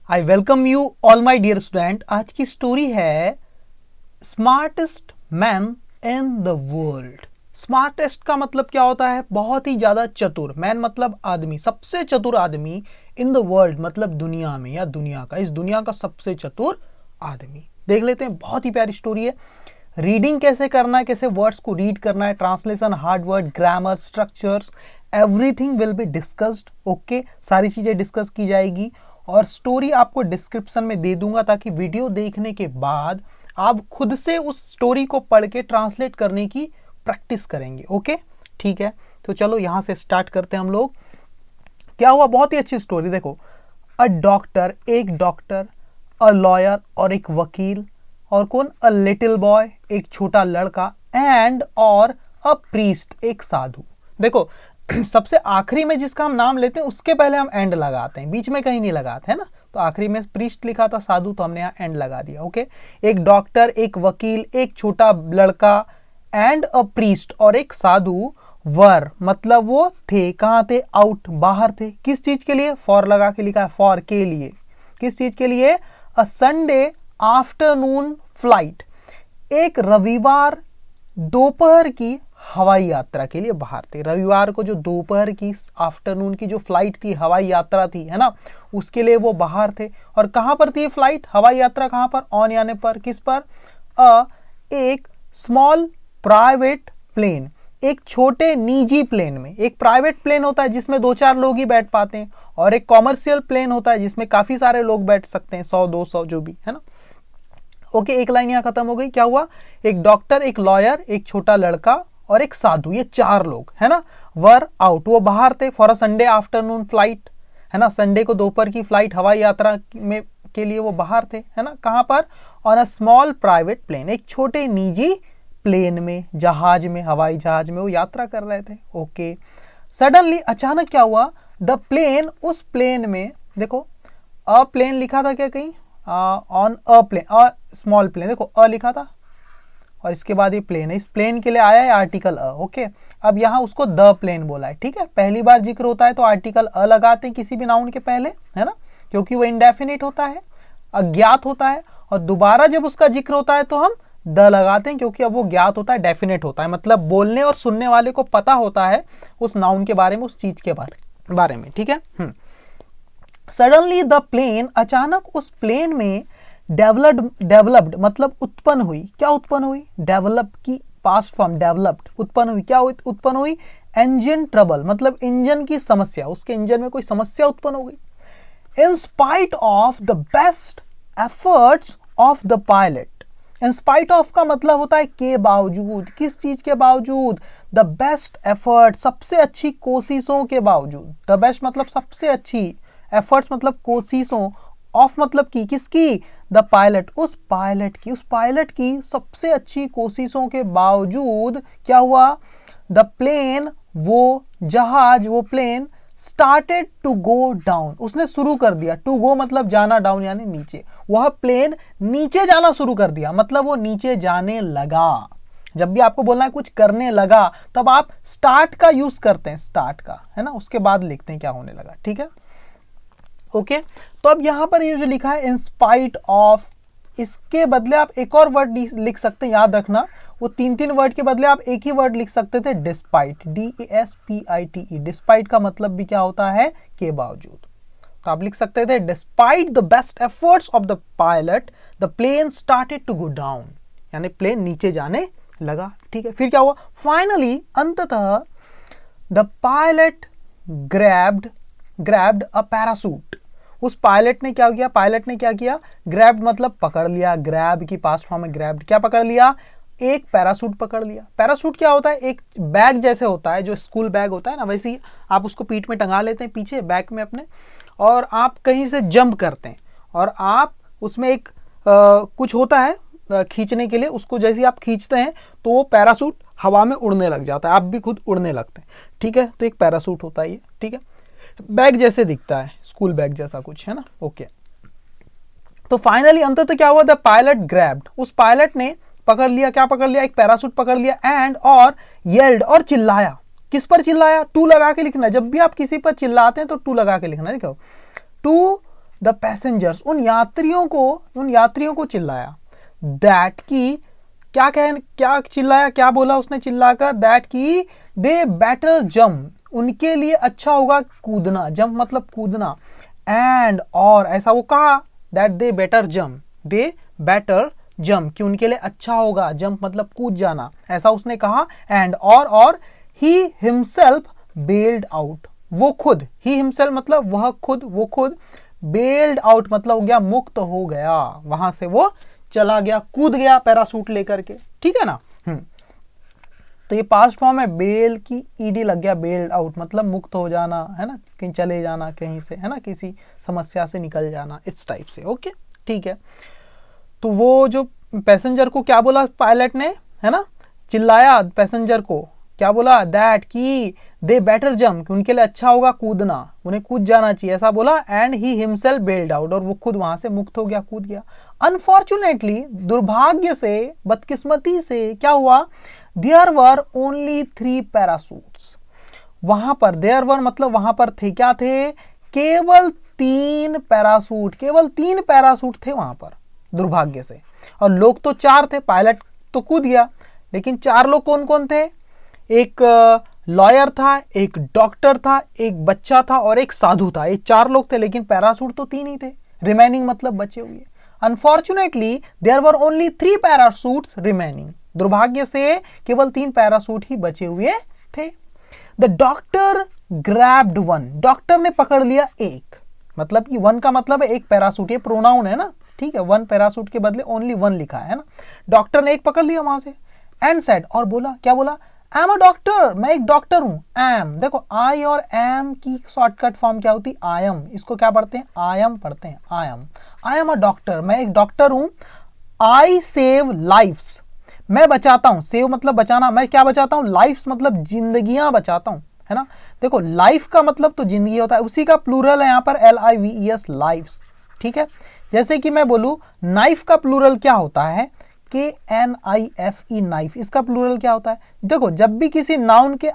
I welcome you all my dear student. आज की story है smartest man in the world. Smartest का मतलब क्या होता है? बहुत ही ज्यादा चतुर। मैन मतलब आदमी, सबसे चतुर आदमी इन द वर्ल्ड मतलब दुनिया में या दुनिया का, इस दुनिया का सबसे चतुर आदमी। देख लेते हैं, बहुत ही प्यारी स्टोरी है। रीडिंग कैसे करना है, कैसे वर्ड्स को रीड करना है, translation, hard word, grammar, structures, everything will be discussed. Okay, सारी चीजें डिस्कस की जाएगी और स्टोरी आपको डिस्क्रिप्शन में दे दूंगा ताकि वीडियो देखने के बाद आप खुद से उस स्टोरी को पढ़ के ट्रांसलेट करने की प्रैक्टिस करेंगे। ओके, ठीक है, तो चलो यहां से स्टार्ट करते हैं हम लोग। क्या हुआ? बहुत ही अच्छी स्टोरी। देखो, एक डॉक्टर, अ लॉयर और एक वकील, और कौन? अ लिटिल बॉय, एक छोटा लड़का, एंड और अ प्रीस्ट, एक साधु। देखो सबसे आखिरी में जिसका हम नाम लेते हैं उसके पहले हम एंड लगाते हैं, बीच में कहीं नहीं लगाते है ना। तो आखिरी में प्रीस्ट लिखा था, साधु, तो हमने यहाँ एंड लगा दिया। ओके, एक डॉक्टर, एक वकील, एक छोटा लड़का, एंड अ प्रीस्ट, और एक साधु वर मतलब वो थे, कहाँ थे? आउट, बाहर थे। किस चीज के लिए? फॉर लगा के लिखा है, फॉर के लिए। किस चीज के लिए? अ संडे आफ्टरनून फ्लाइट, एक रविवार दोपहर की हवाई यात्रा के लिए बाहर थे। रविवार को जो दोपहर की आफ्टरनून की जो फ्लाइट थी, हवाई यात्रा थी, है ना, उसके लिए वो बाहर थे। और कहां पर थी फ्लाइट, हवाई यात्रा? कहां पर? ऑन यानी पर, किस पर? एक स्मॉल प्राइवेट प्लेन, एक छोटे निजी प्लेन में। एक प्राइवेट प्लेन होता है जिसमें 2-4 लोग ही बैठ पाते हैं, और एक कॉमर्शियल प्लेन होता है जिसमें काफी सारे लोग बैठ सकते हैं, 100-200 जो भी है ना। ओके, एक लाइन यहां खत्म हो गई। क्या हुआ? एक डॉक्टर, एक लॉयर, एक छोटा लड़का और एक साधु, ये 4 लोग है ना, वर आउट, वो बाहर थे, for a Sunday afternoon flight, है ना, संडे को दोपहर की फ्लाइट, हवाई यात्रा में के लिए वो बाहर थे, है ना। कहां पर? On a small private plane, एक छोटे निजी प्लेन में, जहाज में, हवाई जहाज में वो यात्रा कर रहे थे। ओके, सडनली, अचानक क्या हुआ? द प्लेन, उस प्लेन में, देखो अ प्लेन लिखा था क्या कहीं? On a plane, a small plane, देखो अ लिखा था और इसके बाद ये प्लेन है, इस प्लेन के लिए आया है आर्टिकल अ। ओके, अब यहां उसको द प्लेन बोला है, ठीक है। पहली बार जिक्र होता है तो आर्टिकल अ लगाते हैं किसी भी नाउन के पहले, है ना, क्योंकि वो इंडेफिनिट होता है, अज्ञात होता है। और दोबारा जब उसका जिक्र होता है तो हम द लगाते हैं, क्योंकि अब वो ज्ञात होता है, डेफिनेट होता है, मतलब बोलने और सुनने वाले को पता होता है उस नाउन के बारे में, उस चीज के बारे में, ठीक है। सडनली द प्लेन, अचानक उस प्लेन में डेवलप्ड मतलब उत्पन्न हुई। क्या उत्पन्न हुई? डेवलप की पास्ट फॉर्म, डेवलप्ड, उत्पन्न हुई। क्या उत्पन्न हुई? इंजन ट्रबल मतलब इंजन की समस्या, उसके इंजन में कोई समस्या उत्पन्न हो गई। In spite of the best efforts of the pilot, in spite of का मतलब होता है के बावजूद। किस चीज के बावजूद? द बेस्ट एफर्ट, सबसे अच्छी कोशिशों के बावजूद। द बेस्ट मतलब सबसे अच्छी, एफर्ट्स मतलब कोशिशों, ऑफ मतलब की, किसकी? द पायलट, उस पायलट की सबसे अच्छी कोशिशों के बावजूद क्या हुआ? द प्लेन, वो जहाज, वो plane, started to go down, उसने शुरू कर दिया। टू गो मतलब जाना, डाउन यानी नीचे। वह प्लेन नीचे जाना शुरू कर दिया, मतलब वो नीचे जाने लगा। जब भी आपको बोलना है कुछ करने लगा, तब आप स्टार्ट का यूज करते हैं, स्टार्ट का, है ना, उसके बाद लिखते हैं क्या होने लगा, ठीक है। ओके, तो अब यहां पर ये जो लिखा है इन स्पाइट ऑफ, इसके बदले आप एक और वर्ड लिख सकते हैं, याद रखना, वो 3 वर्ड के बदले आप एक ही वर्ड लिख सकते थे, डिस्पाइट, DESPITE। डिस्पाइट का मतलब भी क्या होता है? के बावजूद। तो आप लिख सकते थे despite the best efforts of the pilot the plane started to go down, यानी प्लेन नीचे जाने लगा, ठीक है। फिर क्या हुआ? फाइनली, अंततः, the pilot grabbed a parachute, उस पायलट ने क्या किया? ग्रैब्ड मतलब पकड़ लिया, ग्रैब की पास्ट फॉर्म में ग्रैब्ड, क्या पकड़ लिया? एक पैरासूट पकड़ लिया। पैरासूट क्या होता है? एक बैग जैसे होता है, जो स्कूल बैग होता है ना, वैसे ही आप उसको पीठ में टंगा लेते हैं, पीछे बैग में अपने, और आप कहीं से जंप करते हैं, और आप उसमें एक कुछ होता है खींचने के लिए, उसको जैसे आप खींचते हैं तो वो पैरासूट हवा में उड़ने लग जाता है, आप भी खुद उड़ने लगते हैं, ठीक है। तो एक पैरासूट होता है ये, ठीक है, बैग जैसे दिखता है, स्कूल बैग जैसा कुछ, है ना। ओके, तो फाइनली अंततः क्या हुआ? द पायलट ग्रैब्ड, उस पायलट ने पकड़ लिया, क्या पकड़ लिया? एक पैरासूट पकड़ लिया, एंड और येल्ड, और चिल्लाया। किस पर चिल्लाया? टू लगा के लिखना, जब भी आप किसी पर चिल्लाते हैं तो टू लगा के लिखना। देखो, टू द पैसेंजर्स, उन यात्रियों को चिल्लाया, दैट की क्या चिल्लाया, क्या बोला उसने चिल्लाकर, दैट की दे बेटर जंप, उनके लिए अच्छा होगा कूदना, जंप मतलब कूदना, एंड और ऐसा वो कहा, दैट दे बेटर जंप कि उनके लिए अच्छा होगा, जंप मतलब कूद जाना, ऐसा उसने कहा, एंड और ही हिमसेल्फ बेल्ड आउट, वो खुद, ही हिमसेल्फ मतलब वो खुद, बेल्ड आउट मतलब हो गया मुक्त हो गया, वहां से वो चला गया, कूद गया पैरासूट लेकर के, ठीक है ना। तो ये पास्ट फॉर्म है, बेल की ईडी लग गया, बेल्ड आउट मतलब मुक्त हो जाना, है ना, कहीं चले जाना कहीं से, है ना, किसी समस्या से निकल जाना, इस टाइप से, ओके ठीक है। तो वो जो पैसेंजर को क्या बोला पायलट ने, है ना, चिल्लाया पैसेंजर को, क्या बोला, दैट की दे बेटर जंप, उनके लिए अच्छा होगा कूदना, उन्हें कूद जाना चाहिए, ऐसा बोला, एंड ही हिमसेल्फ बेल्ड आउट, और वो खुद वहां से मुक्त हो गया, कूद गया। अनफॉर्चुनेटली, दुर्भाग्य से, बदकिस्मती से क्या हुआ, देयर वर ओनली 3 पैरासूट्स, वहां पर देयर वर मतलब वहां पर थे, क्या थे, केवल 3 पैरासूट थे वहां पर, दुर्भाग्य से, और लोग तो 4 थे, पायलट तो कूद गया, लेकिन 4 लोग कौन कौन थे, एक लॉयर था, एक डॉक्टर था, एक बच्चा था और एक साधु था, ये 4 लोग थे, लेकिन पैरासूट तो 3 ही थे, रिमेनिंग मतलब बचे हुए। Unfortunately there were only 3 parachutes remaining, दुर्भाग्य से केवल 3 पैरासूट ही बचे हुए थे। The doctor grabbed one, doctor ने पकड़ लिया एक, मतलब कि 1 का मतलब है एक पैरासूट, ये प्रोनाउन है ना, ठीक है, 1 पैरासूट के बदले ओनली 1 लिखा है ना, डॉक्टर ने एक पकड़ लिया वहां से, एंड सेड, और बोला, क्या बोला, आई एम अ डॉक्टर, मैं एक डॉक्टर हूं, एम, देखो आई और एम की शॉर्टकट फॉर्म क्या होती है, आई एम, इसको क्या पढ़ते हैं, आई एम पढ़ते हैं, आई एम अ डॉक्टर, मैं एक डॉक्टर हूं, आई सेव लाइफ्स, मैं बचाता हूं, सेव मतलब बचाना, मैं क्या बचाता हूं, लाइफ्स मतलब जिंदगियां बचाता हूं, है ना, देखो लाइफ का मतलब तो जिंदगी होता है, उसी का प्लूरल है यहाँ पर LIVES, लाइफ्स, ठीक है। जैसे कि मैं बोलूं नाइफ का प्लूरल क्या होता है, KNIFE, नाइफ, इसका प्लूरल क्या होता है, देखो जब भी किसी नाउन के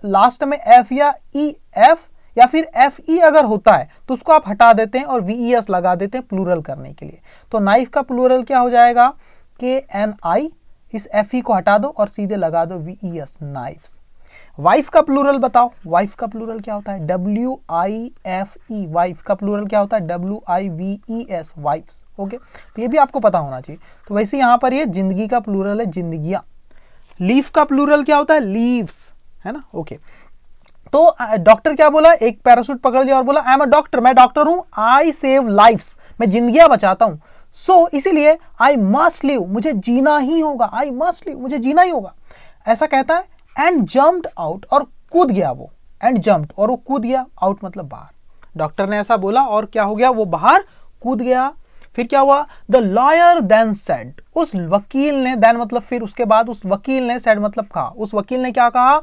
लास्ट में F या EF या फिर FE अगर होता है तो उसको आप हटा देते हैं और VES लगा देते हैं प्लूरल करने के लिए, तो नाइफ का प्लूरल क्या हो जाएगा, KNI, इस FE को हटा दो और सीधे लगा दो VES, नाइफ्स। वाइफ का प्लूरल बताओ, वाइफ का प्लूरल क्या होता है, WIFE, वाइफ का प्लूरल क्या होता है, WIVES, वाइफ्स, ओके, तो ये भी आपको पता होना चाहिए। तो वैसे यहाँ पर ये जिंदगी का प्लूरल है, जिंदगियां। लीफ का प्लूरल क्या होता है, लीव्स, है ना, ओके। तो डॉक्टर क्या बोला, एक पैराशूट पकड़ लिया और बोला, आई एम अ डॉक्टर, मैं डॉक्टर हूं, आई सेव लाइफ्स, मैं जिंदगियां बचाता हूं, सो इसीलिए आई मस्ट लिव, मुझे जीना ही होगा, आई मस्ट लिव, मुझे जीना ही होगा, ऐसा कहता है, एंड जम्प्ड आउट, और कूद गया वो, एंड जम्प्ड, और वो कूद गया, आउट मतलब बाहर, डॉक्टर ने ऐसा बोला और क्या हो गया, वो बाहर कूद गया। फिर क्या हुआ, द लॉयर देन सेड, उस वकील ने, देन मतलब फिर, उसके बाद उस वकील ने, सेड मतलब कहा, उस वकील ने क्या कहा,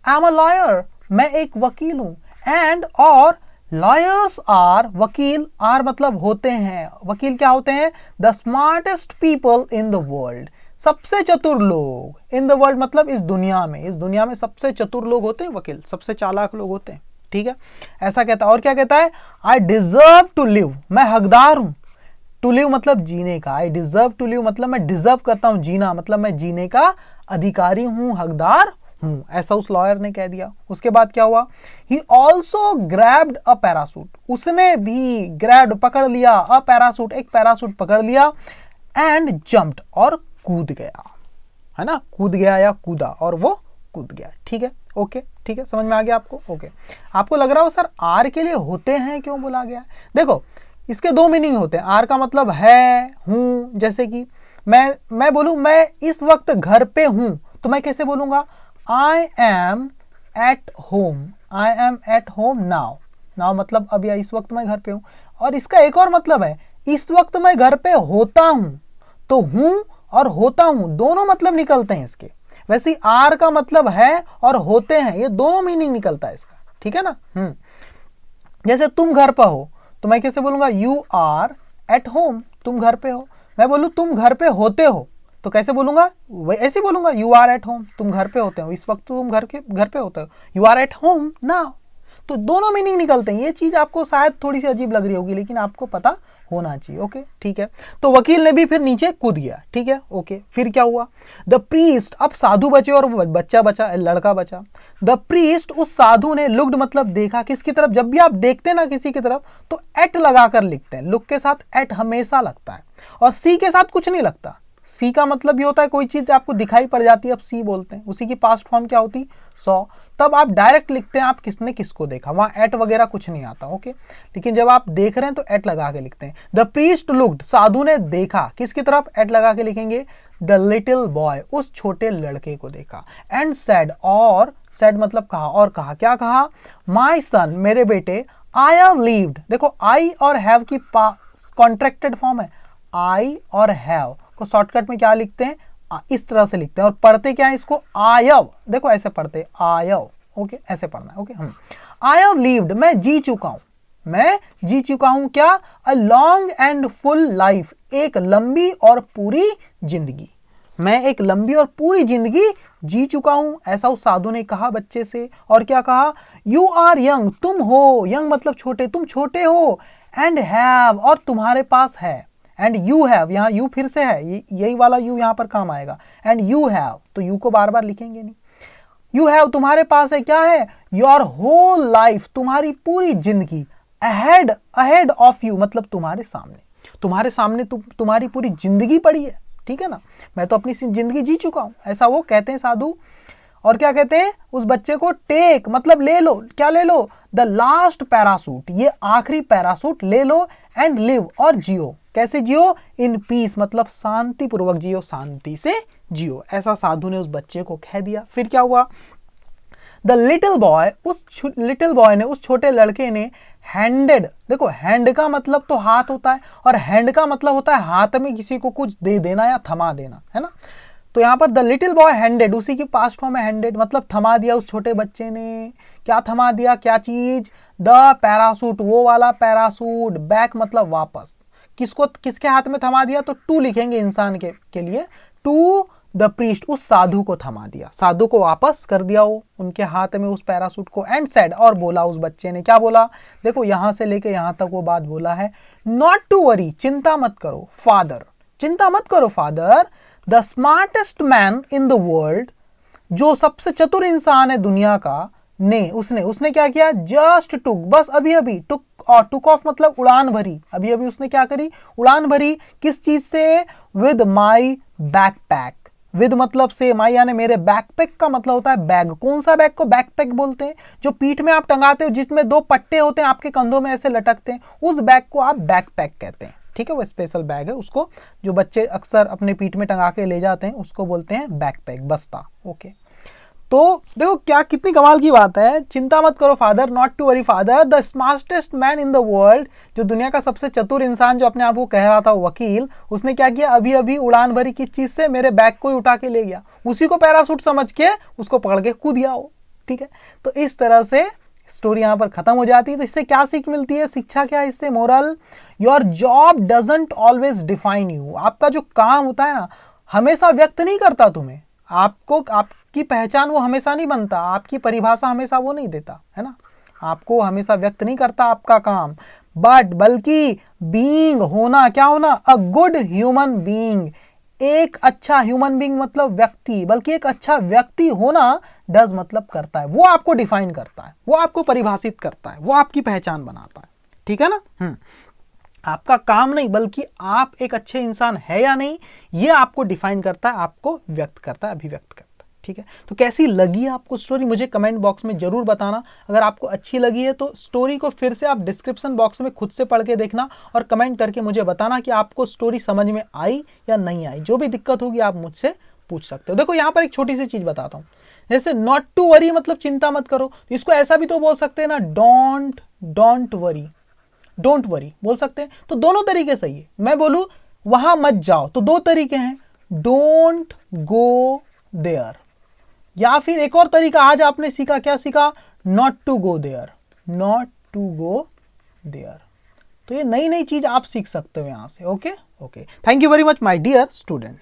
आई एम अ लॉयर, मैं एक वकील हूं, एंड और लॉयर्स आर, वकील, आर मतलब होते हैं, वकील क्या होते हैं, the smartest people in the world, सबसे चतुर लोग, इन द वर्ल्ड मतलब इस दुनिया में सबसे चतुर लोग होते हैं वकील, सबसे चालाक लोग होते हैं, ठीक है, ऐसा कहता है। और क्या कहता है, आई डिजर्व टू लिव, मैं हकदार हूं, टू लिव मतलब जीने का, आई डिजर्व टू लिव मतलब मैं डिजर्व करता हूं, जीना मतलब मैं जीने का अधिकारी हूं, हकदार हूं, ऐसा उस लॉयर ने कह दिया। उसके बाद क्या हुआ, he also grabbed a parachute, उसने भी ग्रैब्ड पकड़ लिया, अ पैरासूट एक पैरासूट पकड़ लिया, एंड जम्प्ड और कूद गया, है ना, कूद गया या कूदा, और वो कूद गया, ठीक है, ओके, ठीक है, समझ में आ गया आपको, ओके। आपको लग रहा हो सर आर के लिए होते हैं क्यों बोला गया, देखो इसके 2 मीनिंग होते हैं, आर का मतलब है, हूं, जैसे कि मैं बोलूं मैं इस वक्त घर पे हूं, तो मैं कैसे बोलूंगा, I am at home, I am eight home now, now मतलब अब या इस वक्त मैं घर पे हूं। और इसका एक और मतलब है, इस वक्त मैं घर पे होता हूं, तो हूं और होता हूं दोनों मतलब निकलते हैं इसके। वैसे आर का मतलब है और होते हैं, ये दोनों मीनिंग निकलता है इसका, ठीक है ना। जैसे तुम घर पर हो तो मैं कैसे बोलूंगा, यू आर एट होम, तुम घर पे हो। मैं बोलूं तुम घर पे होते हो तो कैसे बोलूंगा, ऐसे बोलूंगा, यू आर एट होम, तुम घर पे होते हो, इस वक्त तुम घर पे होते हो, you are at home now. तो दोनों मीनिंग निकलते हैं। ये चीज आपको शायद थोड़ी सी अजीब लग रही होगी, लेकिन आपको पता होना चाहिए। ओके ठीक है, तो वकील ने भी फिर नीचे कूद गया। ठीक है ओके, फिर क्या हुआ? द प्रीस्ट, अब साधु बचे और बच्चा बचा, लड़का बचा। द प्रीस्ट, उस साधु ने, लुक्ड मतलब देखा, किसकी तरफ? जब भी आप देखते हैं ना किसी की तरफ तो एट लगाकर लिखते हैं। लुक के साथ एट हमेशा लगता है और सी के साथ कुछ नहीं लगता। सी का मतलब भी होता है कोई चीज आपको दिखाई पड़ जाती है, अब सी बोलते हैं। उसी की पास्ट फॉर्म क्या होती? सॉ। तब आप डायरेक्ट लिखते हैं आप किसने किसको देखा, वहां एट वगैरह कुछ नहीं आता। ओके, लेकिन जब आप देख रहे हैं तो एट लगा के लिखते हैं। द प्रीस्ट लुक्ड, साधु ने देखा, किसकी तरफ? एट लगा के लिखेंगे। द लिटिल बॉय, उस छोटे लड़के को देखा। एंड सेड, और सेड मतलब कहा, और कहा, क्या कहा? माई सन, मेरे बेटे, आई हैव लीव्ड। देखो आई और हैव की कॉन्ट्रैक्टेड फॉर्म है। आई और हैव को शॉर्टकट में क्या लिखते हैं? इस तरह से लिखते हैं, और पढ़ते क्या है इसको? आयव। देखो ऐसे पढ़ते आयव। ओके, ऐसे पढ़ना है। ओके, आई हैव लीव्ड, मैं जी चुका हूं, मैं जी चुका हूं क्या? A long and full life, एक लंबी और पूरी जिंदगी। मैं एक लंबी और पूरी जिंदगी जी चुका हूं, ऐसा उस साधु ने कहा बच्चे से। और क्या कहा? यू आर यंग, तुम हो, यंग मतलब छोटे, तुम छोटे हो। एंड हैव, और तुम्हारे पास है। एंड यू हैव, यहाँ यू फिर से है, यही वाला यू यहाँ पर काम आएगा। एंड यू हैव, तो यू को बार बार लिखेंगे नहीं। यू हैव, तुम्हारे पास है, क्या है? योर होल लाइफ, तुम्हारी पूरी जिंदगी। अहेड, अहेड ऑफ यू मतलब तुम्हारे सामने, तुम्हारे सामने तुम्हारी पूरी जिंदगी पड़ी है। ठीक है ना, मैं तो अपनी जिंदगी जी चुका हूं, ऐसा वो कहते हैं साधु। और क्या कहते हैं उस बच्चे को? टेक मतलब ले लो, क्या ले लो? द लास्ट पैरासूट, ये आखिरी पैरासूट ले लो। एंड लिव, और जियो, कैसे जियो? इन पीस मतलब शांति पूर्वक जियो, शांति से जियो, ऐसा साधु ने उस बच्चे को कह दिया। फिर क्या हुआ? द लिटिल बॉय, उस लिटिल बॉय ने, उस छोटे लड़के ने, हैंडेड, देखो हैंड का मतलब तो हाथ होता है, और हैंड का मतलब होता है हाथ में किसी को कुछ दे देना या थमा देना, है ना। तो यहाँ पर द लिटिल बॉय हैंडेड, उसी की पास्ट फॉर्म है हैंडेड, मतलब थमा दिया उस छोटे बच्चे ने। क्या थमा दिया? क्या चीज? द पैरासूट, वो वाला पैरासूट। बैक मतलब वापस, किसको, किसके हाथ में थमा दिया? तो टू लिखेंगे इंसान के लिए। टू द प्रीस्ट, उस साधु को थमा दिया, साधु को वापस कर दिया वो उनके हाथ में उस पैरासूट को। एंड सेड, और बोला उस बच्चे ने, क्या बोला? देखो यहां से लेके यहां तक वो बात बोला है। नॉट टू वरी, चिंता मत करो फादर, चिंता मत करो father. The smartest man in the world, जो सबसे चतुर इंसान है दुनिया का, ने, उसने क्या किया? जस्ट टुक, बस अभी अभी, टुक, और टुक ऑफ मतलब उड़ान भरी, अभी अभी उसने क्या करी? उड़ान भरी। किस चीज से? विद माई बैकपैक, विद मतलब से, माई यानी मेरे, बैकपैक का मतलब होता है बैग। कौन सा बैग को बैकपैक बोलते हैं? जो पीठ में आप टंगाते हो, जिसमें दो पट्टे होते हैं, आपके कंधों में ऐसे लटकते हैं, उस बैग को आप बैकपैक कहते हैं। ठीक है, वो स्पेशल बैग है, उसको जो बच्चे अक्सर अपने पीठ में टंगा के ले जाते हैं उसको बोलते हैं बैकपैक, बस्ता। ओके, तो देखो क्या कितनी कमाल की बात है। चिंता मत करो father, not to worry father, the smartest man in the world, जो दुनिया का सबसे चतुर इंसान जो अपने आप को कह रहा था वकील, उसने क्या किया? अभी अभी उड़ान भरी। किस चीज से? मेरे बैग को ही उठा के ले गया, उसी को पैरासूट समझ के उसको पकड़ के कूद गया वो। ठीक है, तो इस तरह से स्टोरी यहां पर खत्म हो जाती है। तो इससे क्या सीख मिलती है? शिक्षा क्या है इससे? Moral, your job doesn't always define you, आपका जो काम होता है ना हमेशा व्यक्त नहीं करता तुम्हें, आपको आपकी पहचान वो हमेशा नहीं बनता, आपकी परिभाषा हमेशा वो नहीं देता, है ना, आपको हमेशा व्यक्त नहीं करता आपका काम। बट बल्कि बीइंग, होना, क्या होना? अ गुड ह्यूमन बीइंग, एक अच्छा ह्यूमन बीइंग मतलब व्यक्ति, बल्कि एक अच्छा व्यक्ति होना डज मतलब करता है, वो आपको डिफाइन करता है, वो आपको परिभाषित करता है, वो आपकी पहचान बनाता है। ठीक है ना। आपका काम नहीं, बल्कि आप एक अच्छे इंसान है या नहीं, ये आपको डिफाइन करता है, आपको व्यक्त करता है, अभिव्यक्त करता है। ठीक है, तो कैसी लगी आपको स्टोरी मुझे कमेंट बॉक्स में जरूर बताना। अगर आपको अच्छी लगी है तो स्टोरी को फिर से आप डिस्क्रिप्शन बॉक्स में खुद से पढ़ के देखना और कमेंट करके मुझे बताना कि आपको स्टोरी समझ में आई या नहीं आई। जो भी दिक्कत होगी आप मुझसे पूछ सकते हो। देखो यहाँ पर एक छोटी सी चीज बताता हूँ, जैसे नॉट टू वरी मतलब चिंता मत करो, इसको ऐसा भी तो बोल सकते हैं ना, डोंट वरी, डोंट वरी बोल सकते हैं। तो दोनों तरीके सही है। मैं बोलूं वहां मत जाओ, तो दो तरीके हैं, डोंट गो देयर, या फिर एक और तरीका आज आपने सीखा, क्या सीखा? Not to go there, not to go there. तो ये नई नई चीज आप सीख सकते हो यहां से। Okay, thank you very much my dear student.